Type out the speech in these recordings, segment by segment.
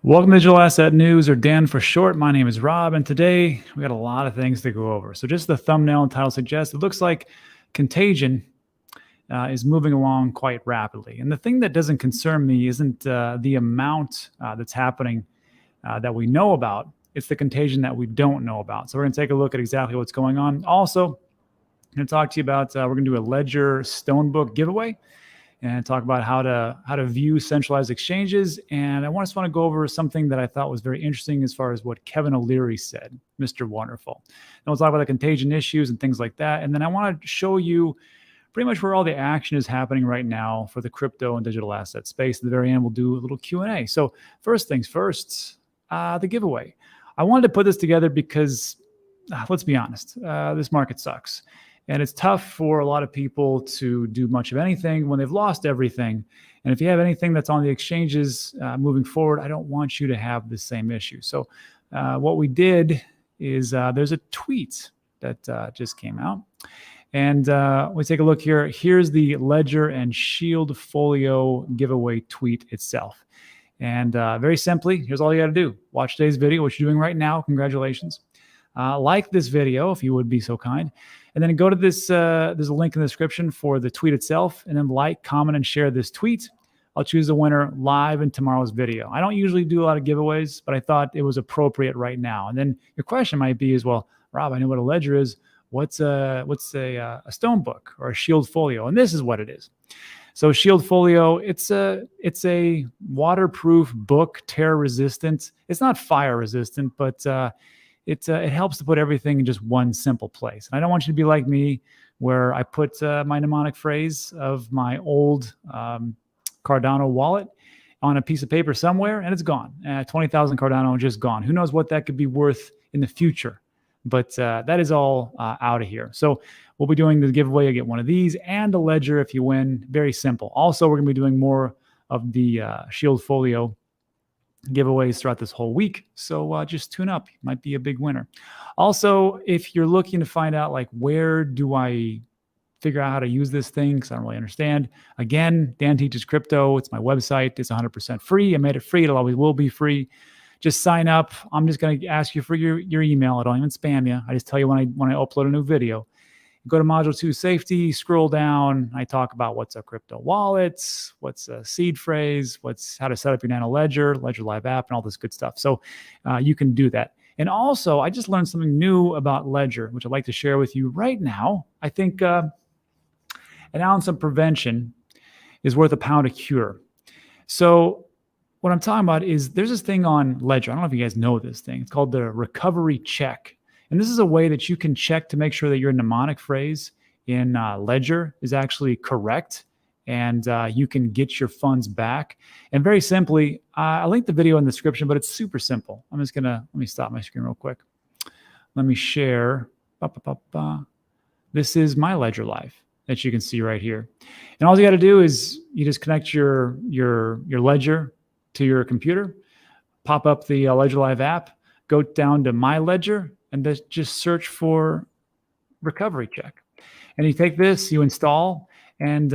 Welcome to Digital Asset News, or Dan for short. My name is Rob, and today we got a lot of things to go over. So just the thumbnail and title suggests, it looks like Contagion is moving along quite rapidly. And the thing that doesn't concern me isn't the amount that's happening that we know about. It's the contagion that we don't know about. So we're going to take a look at exactly what's going on. Also, I'm going to talk to you about, we're going to do a Ledger Stonebook giveaway and talk about how to view centralized exchanges. And I just want to go over something that I thought was very interesting as far as what Kevin O'Leary said, Mr. Wonderful. And we'll talk about the contagion issues and things like that. And then I want to show you pretty much where all the action is happening right now for the crypto and digital asset space. At the very end, we'll do a little Q&A. So first things first, the giveaway. I wanted to put this together because, let's be honest, this market sucks. And it's tough for a lot of people to do much of anything when they've lost everything. And if you have anything that's on the exchanges moving forward, I don't want you to have the same issue. So what we did is there's a tweet that just came out. And we take a look here. Here's the Ledger and Shield Folio giveaway tweet itself. And very simply, here's all you got to do. Watch today's video, which you're doing right now. Congratulations. Like this video, if you would be so kind. And then go to this, there's a link in the description for the tweet itself. And then like, comment, and share this tweet. I'll choose the winner live in tomorrow's video. I don't usually do a lot of giveaways, but I thought it was appropriate right now. And then your question might be is, well, Rob, I know what a ledger is. What's a stone book or a Shield Folio? And this is what it is. So Shield Folio, it's a waterproof book, tear resistant. It's not fire resistant, but it helps to put everything in just one simple place. And I don't want you to be like me, where I put my mnemonic phrase of my old Cardano wallet on a piece of paper somewhere, and it's gone. 20,000 Cardano just gone. Who knows what that could be worth in the future? But that is all out of here. So we'll be doing the giveaway. You get one of these and a ledger if you win. Very simple. Also, we're going to be doing more of the Shield Folio giveaways throughout this whole week. So just tune up. You might be a big winner. Also, if you're looking to find out, like, where do I figure out how to use this thing, because I don't really understand. Again, Dan Teaches Crypto. It's my website. It's 100% free. I made it free. It always will be free. Just sign up. I'm just going to ask you for your email. I don't even spam you. I just tell you when I upload a new video. Go to Module 2 Safety, scroll down. I talk about what's a crypto wallet, what's a seed phrase, how to set up your Nano Ledger, Ledger Live app, and all this good stuff. So you can do that. And also, I just learned something new about Ledger, which I'd like to share with you right now. I think an ounce of prevention is worth a pound of cure. So what I'm talking about is there's this thing on Ledger. I don't know if you guys know this thing. It's called the recovery check. And this is a way that you can check to make sure that your mnemonic phrase in Ledger is actually correct, and you can get your funds back. And very simply, I'll link the video in the description, but it's super simple. I'm just going to, let me stop my screen real quick. Let me share. This is my Ledger Live that you can see right here. And all you got to do is you just connect your Ledger to your computer, pop up the Ledger Live app, go down to My Ledger, and just search for recovery check. And you take this, you install, and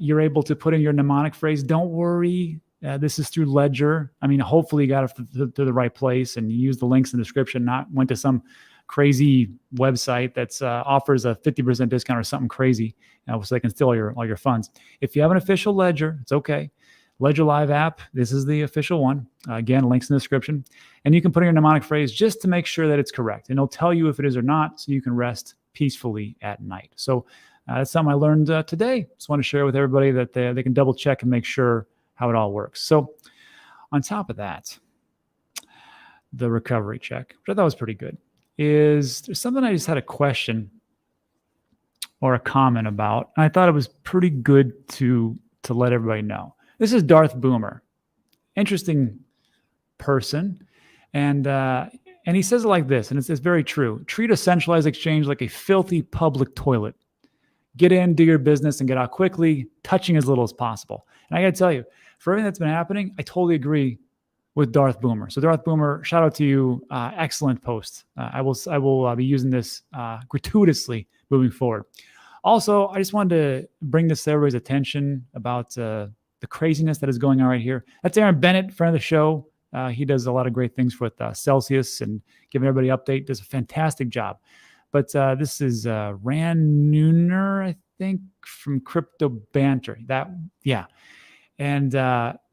you're able to put in your mnemonic phrase. Don't worry, this is through Ledger. I mean, hopefully you got it to the right place, and you use the links in the description, not went to some crazy website that's offers a 50% discount or something crazy, so they can steal all your funds. If you have an official Ledger, it's okay. Ledger Live app, this is the official one. Again, links in the description. And you can put in your mnemonic phrase just to make sure that it's correct. And it'll tell you if it is or not, so you can rest peacefully at night. So that's something I learned today. Just want to share with everybody that they can double check and make sure how it all works. So on top of that, the recovery check, which I thought was pretty good, is there's something I just had a question or a comment about. And I thought it was pretty good to let everybody know. This is Darth Boomer, interesting person, and he says it like this, and it's very true. Treat a centralized exchange like a filthy public toilet. Get in, do your business, and get out quickly, touching as little as possible. And I got to tell you, for everything that's been happening, I totally agree with Darth Boomer. So Darth Boomer, shout out to you. Excellent post. I will be using this gratuitously moving forward. Also, I just wanted to bring this to everybody's attention about the craziness that is going on right here. That's Aaron Bennett, friend of the show. He does a lot of great things with Celsius and giving everybody update. Does a fantastic job. But this is Rand Neuner, I think, from Crypto Banter. And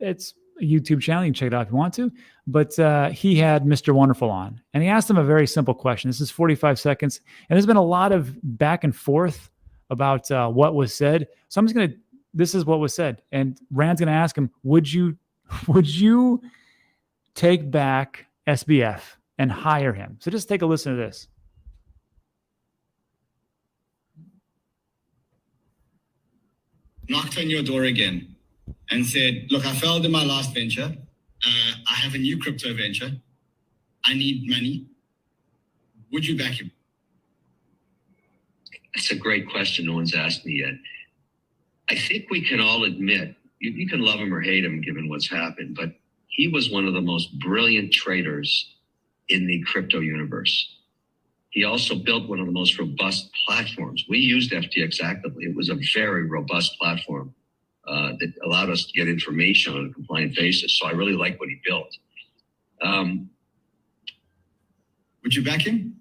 it's a YouTube channel. You can check it out if you want to. But he had Mr. Wonderful on, and he asked him a very simple question. This is 45 seconds, and there's been a lot of back and forth about what was said. So I'm just gonna. This is what was said, and Rand's gonna ask him, would you take back SBF and hire him? So just take a listen to this. Knocked on your door again and said, look, I failed in my last venture. I have a new crypto venture. I need money. Would you back him? That's a great question. No one's asked me yet. I think we can all admit, you can love him or hate him given what's happened, but he was one of the most brilliant traders in the crypto universe. He also built one of the most robust platforms. We used FTX actively. It was a very robust platform that allowed us to get information on a compliant basis. So I really like what he built. Would you back him?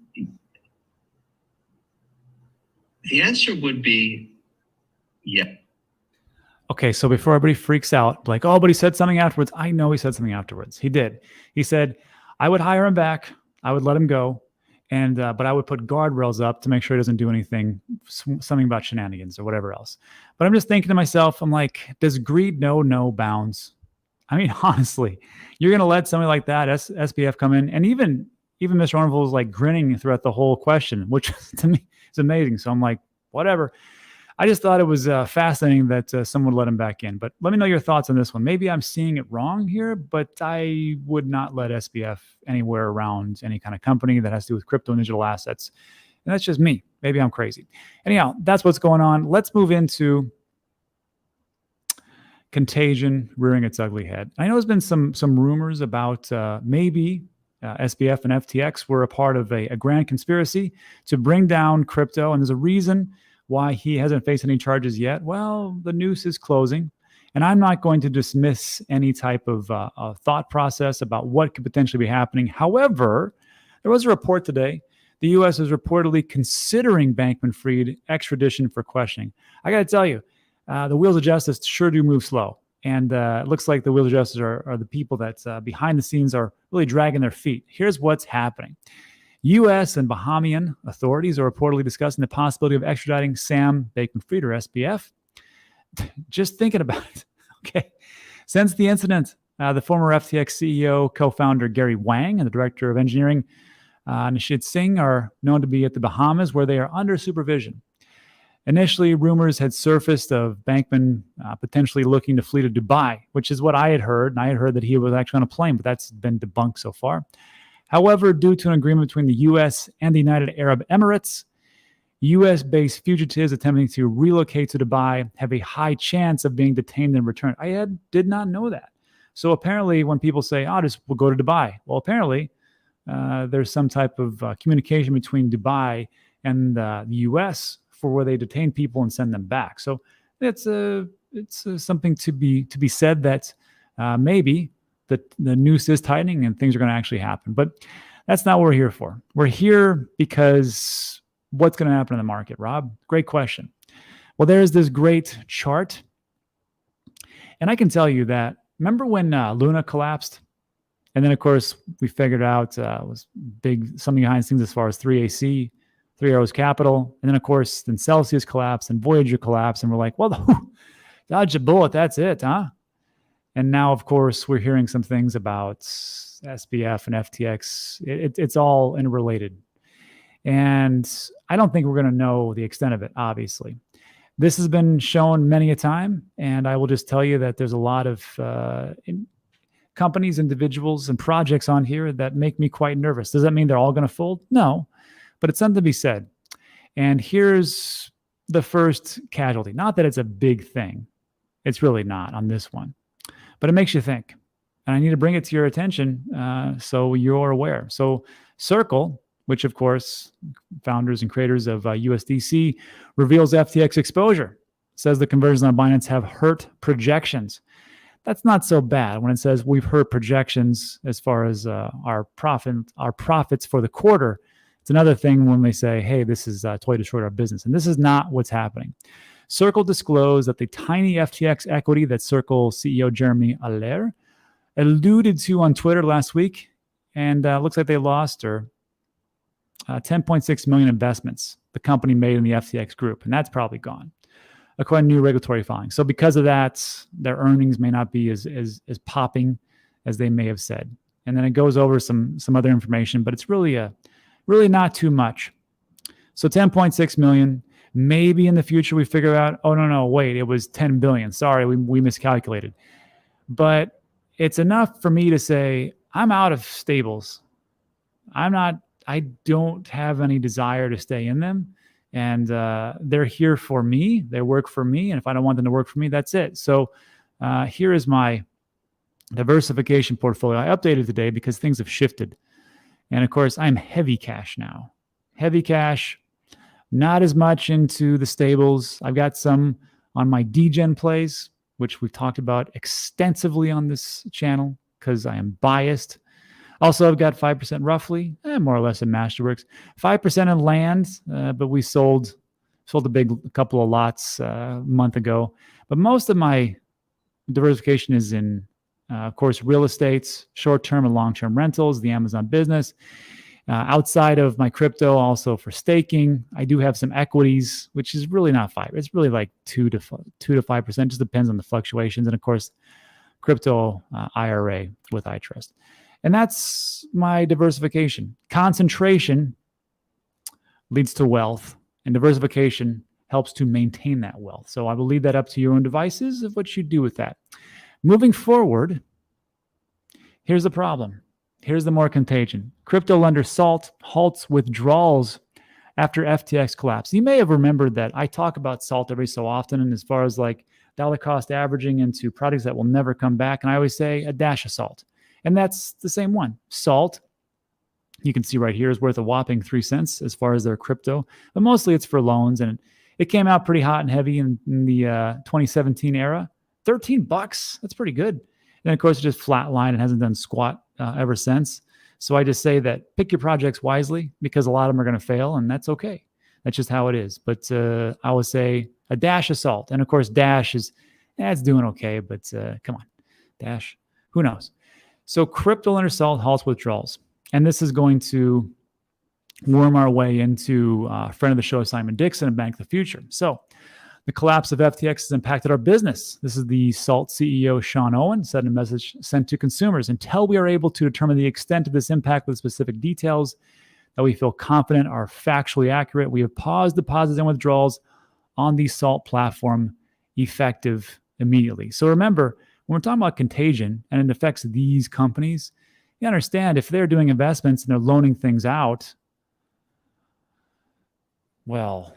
The answer would be yeah. Okay, so before everybody freaks out, like, oh, but he said something afterwards. I know he said something afterwards. He did. He said, I would hire him back. I would let him go. And but I would put guardrails up to make sure he doesn't do anything, something about shenanigans or whatever else. But I'm just thinking to myself, I'm like, does greed know no bounds? I mean, honestly, you're going to let somebody like that, SBF, come in, and even Mr. Wonderful was like grinning throughout the whole question, which to me is amazing. So I'm like, whatever. I just thought it was fascinating that someone let him back in. But let me know your thoughts on this one. Maybe I'm seeing it wrong here, but I would not let SBF anywhere around any kind of company that has to do with crypto and digital assets. And that's just me. Maybe I'm crazy. Anyhow, that's what's going on. Let's move into Contagion rearing its ugly head. I know there's been some rumors about maybe SBF and FTX were a part of a grand conspiracy to bring down crypto. And there's a reason why he hasn't faced any charges yet. Well, the noose is closing, and I'm not going to dismiss any type of thought process about what could potentially be happening. However, there was a report today. The U.S. is reportedly considering Bankman-Fried extradition for questioning. I got to tell you, the wheels of justice sure do move slow, and it looks like the wheels of justice are the people that behind the scenes are really dragging their feet. Here's what's happening. U.S. and Bahamian authorities are reportedly discussing the possibility of extraditing Sam Bankman-Fried, or SBF. Just thinking about it. Okay. Since the incident, the former FTX CEO, co-founder Gary Wang, and the director of engineering, Nishit Singh, are known to be at the Bahamas, where they are under supervision. Initially, rumors had surfaced of Bankman potentially looking to flee to Dubai, which is what I had heard. And I had heard that he was actually on a plane, but that's been debunked so far. However, due to an agreement between the U.S. and the United Arab Emirates, U.S.-based fugitives attempting to relocate to Dubai have a high chance of being detained and returned. I did not know that. So apparently when people say, we'll go to Dubai. Well, apparently there's some type of communication between Dubai and the U.S. for where they detain people and send them back. So it's something to be said that maybe the noose is tightening and things are going to actually happen. But that's not what we're here for. We're here because what's going to happen in the market, Rob? Great question. Well, there's this great chart. And I can tell you that, remember when Luna collapsed? And then, of course, we figured out it was something behind the scenes as far as 3AC, Three Arrows Capital. And then, of course, then Celsius collapsed and Voyager collapsed. And we're like, well, dodge a bullet. That's it, huh? And now, of course, we're hearing some things about SBF and FTX. It's all interrelated. And I don't think we're going to know the extent of it, obviously. This has been shown many a time, and I will just tell you that there's a lot of companies, individuals, and projects on here that make me quite nervous. Does that mean they're all going to fold? No, but it's something to be said. And here's the first casualty. Not that it's a big thing. It's really not on this one. But it makes you think. And I need to bring it to your attention so you're aware. So Circle, which of course, founders and creators of USDC, reveals FTX exposure. Says the conversions on Binance have hurt projections. that's not so bad. When it says we've heard projections as far as our profits for the quarter, it's another thing when they say, hey, this is totally destroyed our business. And this is not what's happening. Circle disclosed that the tiny FTX equity that Circle CEO Jeremy Allaire alluded to on Twitter last week, and looks like they lost 10.6 million investments the company made in the FTX group, and that's probably gone, according to new regulatory filings. So because of that, their earnings may not be as popping as they may have said. And then it goes over some other information, but it's really not too much. So 10.6 million. Maybe in the future we figure out, oh no, wait, it was 10 billion. Sorry, we miscalculated. But it's enough for me to say I'm out of stables. I don't have any desire to stay in them. And they're here for me. They work for me. And if I don't want them to work for me, that's it. So here is my diversification portfolio. I updated today because things have shifted. And of course, I'm heavy cash now. Heavy cash, not as much into the stables. I've got some on my degen plays, which we've talked about extensively on this channel because I am biased. Also, I've got 5% roughly, more or less in Masterworks, 5% in land, but we sold a couple of lots a month ago. But most of my diversification is in, of course, real estates, short-term and long-term rentals, the Amazon business. Outside of my crypto, also for staking, I do have some equities, which is really not 5. It's really like 2 to 5%. Just depends on the fluctuations, and of course, crypto IRA with iTrust. And that's my diversification. Concentration leads to wealth, and diversification helps to maintain that wealth. So I will leave that up to your own devices of what you do with that. Moving forward, here's the problem. Here's the more contagion. Crypto lender Salt halts withdrawals after FTX collapse. You may have remembered that I talk about Salt every so often, and as far as like dollar cost averaging into products that will never come back, and I always say a dash of salt. And that's the same one. Salt, you can see right here, is worth a whopping 3 cents as far as their crypto, but mostly it's for loans, and it came out pretty hot and heavy in the 2017 era. $13, that's pretty good. And of course, it just flatlined and hasn't done squat ever since. So I just say that pick your projects wisely because a lot of them are going to fail, and that's okay. That's just how it is. But I would say a dash of salt. And of course, Dash is, it's doing okay, but come on, Dash, who knows? So crypto lender Salt halts withdrawals. And this is going to worm our way into a friend of the show, Simon Dixon, and Bank of the Future. So the collapse of FTX has impacted our business. This is the Salt CEO, Sean Owen, said in a message sent to consumers. Until we are able to determine the extent of this impact with specific details that we feel confident are factually accurate, we have paused deposits and withdrawals on the Salt platform effective immediately. So remember, when we're talking about contagion and it affects these companies, you understand if they're doing investments and they're loaning things out, well,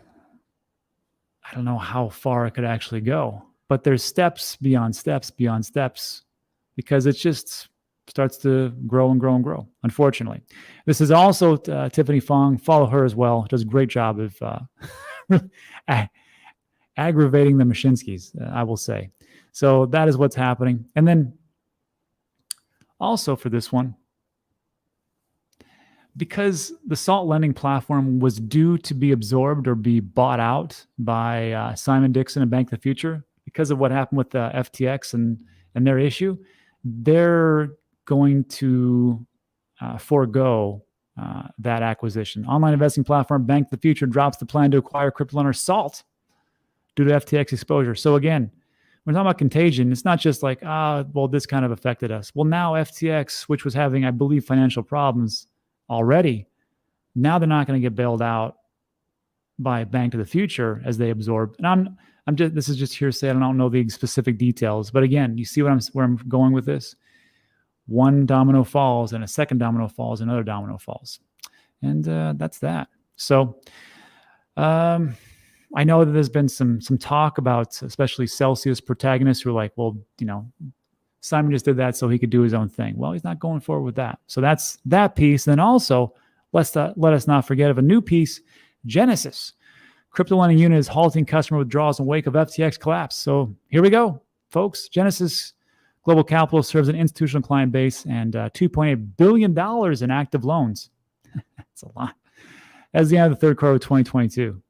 I don't know how far it could actually go, but there's steps beyond steps beyond steps because it just starts to grow and grow and grow, unfortunately. This is also Tiffany Fong. Follow her as well. Does a great job of aggravating the Mashinskis, I will say. So that is what's happening. And then also for this one, because the Salt lending platform was due to be absorbed or be bought out by Simon Dixon and Bank of the Future, because of what happened with FTX and their issue, they're going to forego that acquisition. Online investing platform Bank of the Future drops the plan to acquire crypto lender Salt due to FTX exposure. So again, when we're talking about contagion, it's not just like, well, this kind of affected us. Well, now FTX, which was having, I believe, financial problems already, now they're not going to get bailed out by Bank of the Future as they absorb. And I'm just, this is just hearsay. I don't know the specific details, but again, you see where I'm going with this. One domino falls, and a second domino falls, another domino falls, and that's that. So, I know that there's been some talk about, especially Celsius protagonists who are like, well, Simon just did that so he could do his own thing. Well, he's not going forward with that. So that's that piece. And then also, let us not forget of a new piece, Genesis. Crypto lending unit is halting customer withdrawals in wake of FTX collapse. So here we go, folks. Genesis Global Capital serves an institutional client base and $2.8 billion in active loans. That's a lot. As the end of the third quarter of 2022.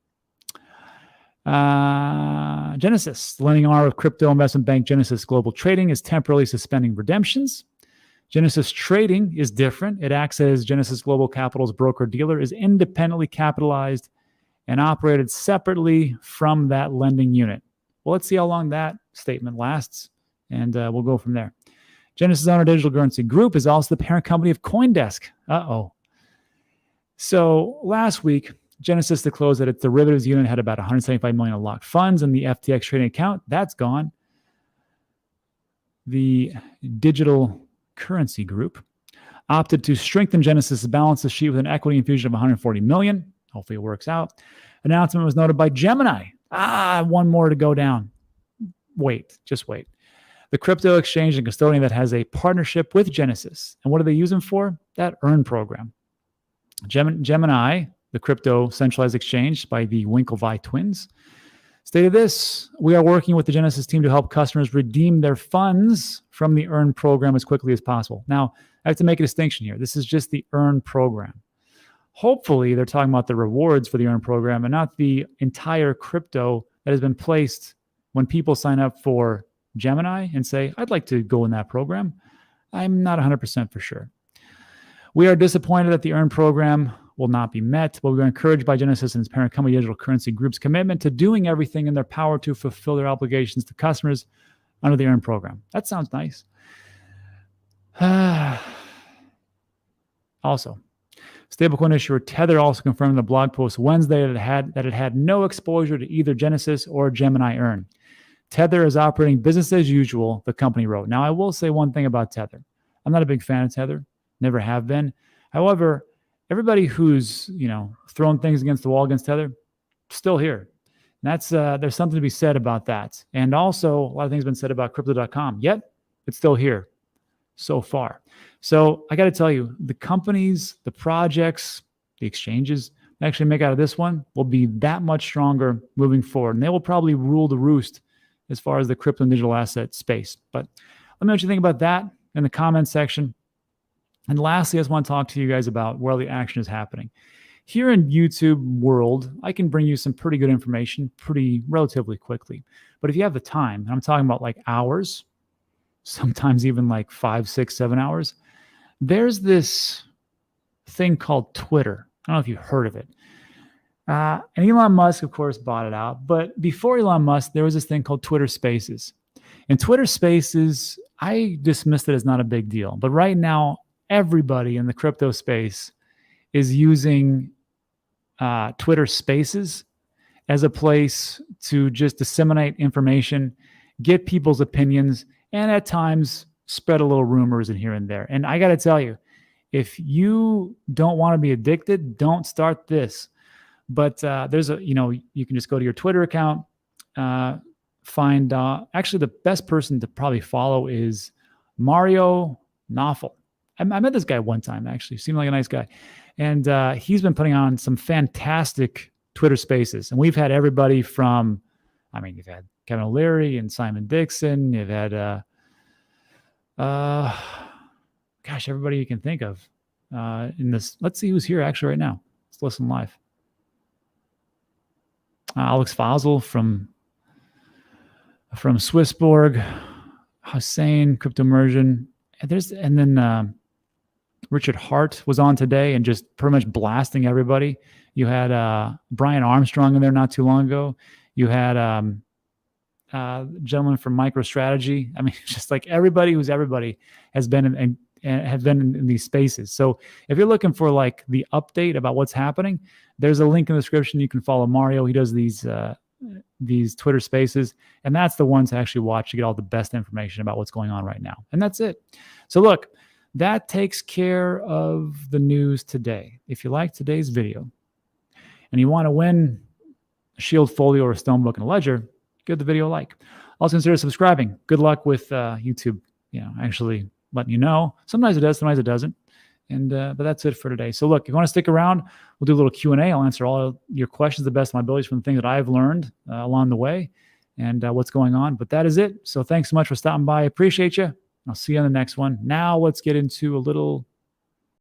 Genesis, the lending arm of crypto investment bank Genesis Global Trading, is temporarily suspending redemptions. Genesis Trading is different. It acts as Genesis Global Capital's broker-dealer, is independently capitalized, and operated separately from that lending unit. Well, let's see how long that statement lasts, and we'll go from there. Genesis Owner Digital Currency Group is also the parent company of CoinDesk. So last week, Genesis disclosed that its derivatives unit had about $175 million in locked funds in the FTX trading account. That's gone. The Digital Currency Group opted to strengthen Genesis' balance sheet with an equity infusion of $140 million. Hopefully it works out. Announcement was noted by Gemini. One more to go down. Just wait. The crypto exchange and custodian that has a partnership with Genesis. And what do they use them for? That Earn program. Gemini, the crypto centralized exchange by the Winklevi twins, stated this: we are working with the Genesis team to help customers redeem their funds from the Earn program as quickly as possible. Now, I have to make a distinction here. This is just the Earn program. Hopefully, they're talking about the rewards for the Earn program and not the entire crypto that has been placed when people sign up for Gemini and say, I'd like to go in that program. I'm not 100% for sure. We are disappointed that the Earn program will not be met, but we're encouraged by Genesis and its parent company Digital Currency Group's commitment to doing everything in their power to fulfill their obligations to customers under the Earn program. That sounds nice. Also, stablecoin issuer Tether also confirmed in the blog post Wednesday that it had no exposure to either Genesis or Gemini Earn. Tether is operating business as usual, the company wrote. Now, I will say one thing about Tether. I'm not a big fan of Tether, never have been. However, everybody who's, throwing things against the wall against Tether, still here. And that's there's something to be said about that. And also, a lot of things have been said about crypto.com, yet it's still here so far. So I got to tell you, the companies, the projects, the exchanges that actually make out of this one will be that much stronger moving forward. And they will probably rule the roost as far as the crypto and digital asset space. But let me know what you think about that in the comments section. And lastly, I just want to talk to you guys about where the action is happening. Here in YouTube world, I can bring you some pretty good information relatively quickly. But if you have the time, and I'm talking about like hours, sometimes even like 5, 6, 7 hours, there's this thing called Twitter. I don't know if you've heard of it. And Elon Musk, of course, bought it out. But before Elon Musk, there was this thing called Twitter Spaces. And Twitter Spaces, I dismissed it as not a big deal. But right now, everybody in the crypto space is using Twitter Spaces as a place to just disseminate information, get people's opinions, and at times spread a little rumors in here and there. And I got to tell you, if you don't want to be addicted, don't start this. But there's you can just go to your Twitter account, find, actually the best person to probably follow is Mario Nawful. I met this guy one time, actually. Seemed like a nice guy. And he's been putting on some fantastic Twitter Spaces. And we've had everybody from, you've had Kevin O'Leary and Simon Dixon. You've had, everybody you can think of in this. Let's see who's here actually right now. Let's listen live. Alex Fazal from Swissborg, Hussein, Crypto Immersion. And then Richard Hart was on today and just pretty much blasting everybody. You had Brian Armstrong in there not too long ago. You had a gentleman from MicroStrategy. Just like everybody who's everybody has been in these spaces. So if you're looking for like the update about what's happening, there's a link in the description. You can follow Mario. He does these Twitter Spaces, and that's the one to actually watch to get all the best information about what's going on right now. And that's it. So look, that takes care of the news today. If you like today's video and you want to win a Shield Folio or a Stonebook and a Ledger, give the video a like. Also consider subscribing. Good luck with YouTube, actually letting you know. Sometimes it does, sometimes it doesn't. And but that's it for today. So look, if you want to stick around, we'll do a little Q&A. I'll answer all your questions to the best of my abilities from the things that I've learned along the way and what's going on. But that is it. So thanks so much for stopping by. I appreciate you. I'll see you on the next one. Now let's get into a little